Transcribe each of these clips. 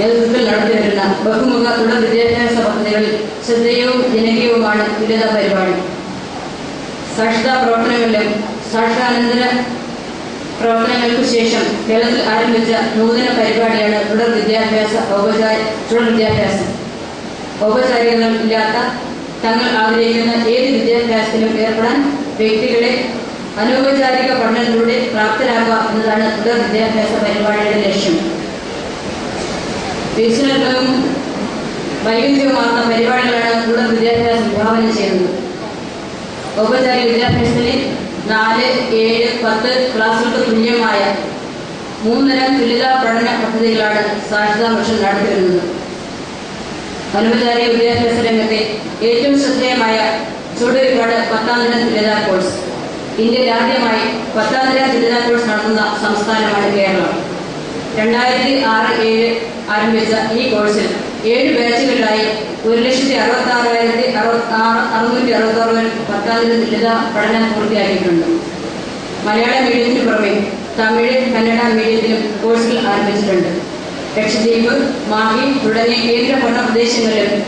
നേതൃത്വത്തിൽ നടത്തിവരുന്ന ബഹുമുഖ തുടർ വിദ്യാഭ്യാസ പദ്ധതികളിൽ ശ്രദ്ധേയവും ജനകീയവുമാണ് തുല്യതാ പരിപാടി. സാക്ഷരതാ പ്രവർത്തനങ്ങളിലും സാക്ഷരാനന്തര പ്രവർത്തനങ്ങൾക്ക് ശേഷം കേരളത്തിൽ ആരംഭിച്ച നൂതന പരിപാടിയാണ് തുടർ വിദ്യാഭ്യാസം. ഔപചാരികതകളില്ലാത്ത തങ്ങൾ ആഗ്രഹിക്കുന്ന ഏത് വിദ്യാഭ്യാസത്തിലും ഏർപ്പെടാൻ വ്യക്തികളെ അനൗപചാരിക പഠനത്തിലൂടെ പ്രാപ്തരാക്കുക എന്നതാണ് തുടർ വിദ്യാഭ്യാസ പരിപാടിയുടെ ലക്ഷ്യം. വികസനവും വൈവിധ്യവുമാർന്ന പരിപാടികളാണ് തുടർ വിദ്യാഭ്യാസം വിഭാവനം ചെയ്യുന്നത്. ഔപചാരിക വിദ്യാഭ്യാസത്തിലെ 4, 7, 10 ക്ലാസുകൾക്ക് തുല്യമായ 3 തരം തുല്യതാ പഠന പദ്ധതികളാണ് സാക്ഷരതാ മിഷൻ നടത്തിവരുന്നത്. അനൗപചാരിക വിദ്യാഭ്യാസ രംഗത്തെ ഏറ്റവും ശ്രദ്ധേയമായ ചുവടുവയ്പ്പാണ് 10ാം തരം തുല്യതാ കോഴ്സ്. ഇന്ത്യയിൽ ആദ്യമായി 10ാം തരം തുല്യതാ കോഴ്സ് നടത്തുന്ന സംസ്ഥാനമാണ് കേരളം. 2006-07 ആരംഭിച്ച ഈ കോഴ്സിൽ 7 ബാച്ചുകളിലായി 1,66,666 10ാം തരം തുല്യതാ പഠനം പൂർത്തിയാക്കിയിട്ടുണ്ട്. മലയാള മീഡിയത്തിന് പുറമെ തമിഴ്, കന്നഡ മീഡിയത്തിലും കോഴ്സുകൾ ആരംഭിച്ചിട്ടുണ്ട്. ലക്ഷദ്വീപ്, മാഹി തുടങ്ങിയ കേന്ദ്ര ഭരണ പ്രദേശങ്ങളിലും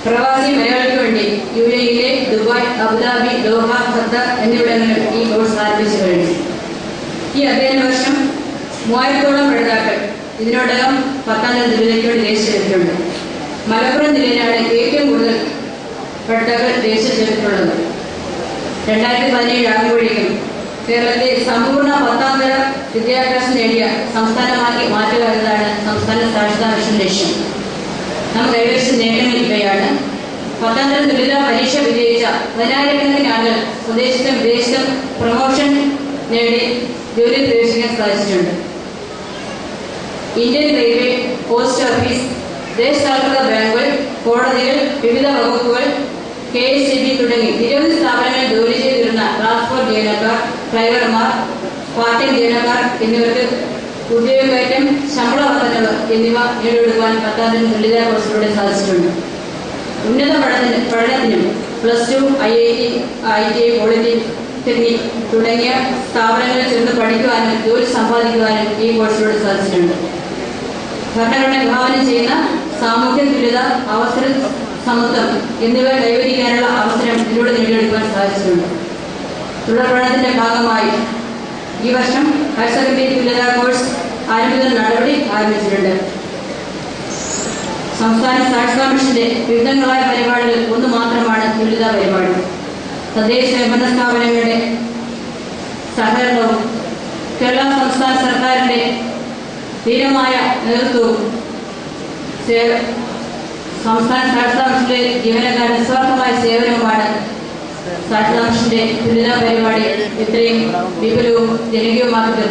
പ്രവാസി മലയാളികൾക്ക് വേണ്ടി UAE, Dubai, Abu Dhabi, Doha, Qatar എന്നിവിടങ്ങളിലും ഈ കോഴ്സ് ആരംഭിച്ചു കഴിഞ്ഞു. ഈ അധ്യയന വർഷം 3000-ഓളം പഠിതാക്കൾ ഇതിനോടകം 10ാം തരം തുല്യതയ്ക്ക് വേണ്ടി രജിസ്റ്റർ ചെയ്തിട്ടുണ്ട്. മലപ്പുറം ജില്ലയിലാണ് ഏറ്റവും കൂടുതൽ പഠിതാക്കൾ രജിസ്റ്റർ ചെയ്തിട്ടുള്ളത്. 2017 ആകുമ്പോഴേക്കും കേരളത്തെ സമ്പൂർണ്ണ 10ാം തര വിദ്യാഭ്യാസം നേടിയ സംസ്ഥാനമാക്കി മാറ്റുക എന്നതാണ് സംസ്ഥാന സാക്ഷരതാ മിഷൻ ലക്ഷ്യം. നാം കൈവരിച്ച നേട്ടങ്ങൾ ഇവയാണ്. 10ാം തരം തുല്യതാ പരീക്ഷ വിജയിച്ച 10,000-കണക്കിന് ആളുകൾ സ്വദേശത്തും വിദേശത്തും പ്രൊമോഷൻ നേടി ജോലിയിൽ പ്രവേശിക്കാൻ സാധിച്ചിട്ടുണ്ട്. ഇന്ത്യൻ റെയിൽവേ, പോസ്റ്റ് ഓഫീസ്, ദേശസാൽകൃത ബാങ്കുകൾ, കോടതികൾ, വിവിധ വകുപ്പുകൾ, KSEB തുടങ്ങി നിരവധി സ്ഥാപനങ്ങളിൽ ജോലി ചെയ്തിരുന്ന ക്ലാസ് 4 ജീവനക്കാർ, ഡ്രൈവർമാർ, പാർട്ട് ടൈം ജീവനക്കാർ എന്നിവർക്ക് ഉദ്യോഗക്കയറ്റം, ശമ്പള വർധനവ് എന്നിവ നേടിയെടുക്കുവാൻ 10ാം തരം തുല്യതാ കോഴ്സിലൂടെ സാധിച്ചിട്ടുണ്ട്. ഉന്നത പഠനത്തിനും +2, IIT, ITI, പോളിടെക്നിക് തുടങ്ങിയ സ്ഥാപനങ്ങളിൽ ചേർന്ന് പഠിക്കുവാനും ജോലി സമ്പാദിക്കുവാനും ഈ കോഴ്സിലൂടെ സാധിച്ചിട്ടുണ്ട്. ഭരണഘടന വിഭാവനം ചെയ്യുന്ന സാമൂഹ്യ തുല്യത, അവസര സമത്വം എന്നിവ കൈവരിക്കാനുള്ള അവസരം ഇതിലൂടെ നേടിയെടുക്കാൻ സാധിച്ചിട്ടുണ്ട്. തുടർ പഠനത്തിന്റെ ഭാഗമായി ഈ വർഷം ഹയർ സെക്കൻഡറി തുല്യതാ കോഴ്സ് ആരംഭിക്കുന്ന നടപടി ആരംഭിച്ചിട്ടുണ്ട്. സംസ്ഥാന സാക്ഷരതാ മിഷന്റെ വിവിധങ്ങളായ പരിപാടികൾ ഒന്ന് മാത്രമാണ് തുല്യതാ പരിപാടി. തദ്ദേശ സ്വയംഭരണ സ്ഥാപനങ്ങളുടെ സഹകരണവും കേരള സംസ്ഥാന സർക്കാരിന്റെ ധീരമായ നേതൃത്വവും സംസ്ഥാന സാക്ഷരതാ മിഷന്റെ ജീവനക്കാരുടെ നിസ്വാർത്ഥമായ സേവനവുമാണ് സാക്ഷരതാ മിഷന്റെ തുല്യതാ പരിപാടി ഇത്രയും വിപുലവും ജനകീയവുമാക്കി തീർക്കുന്നത്.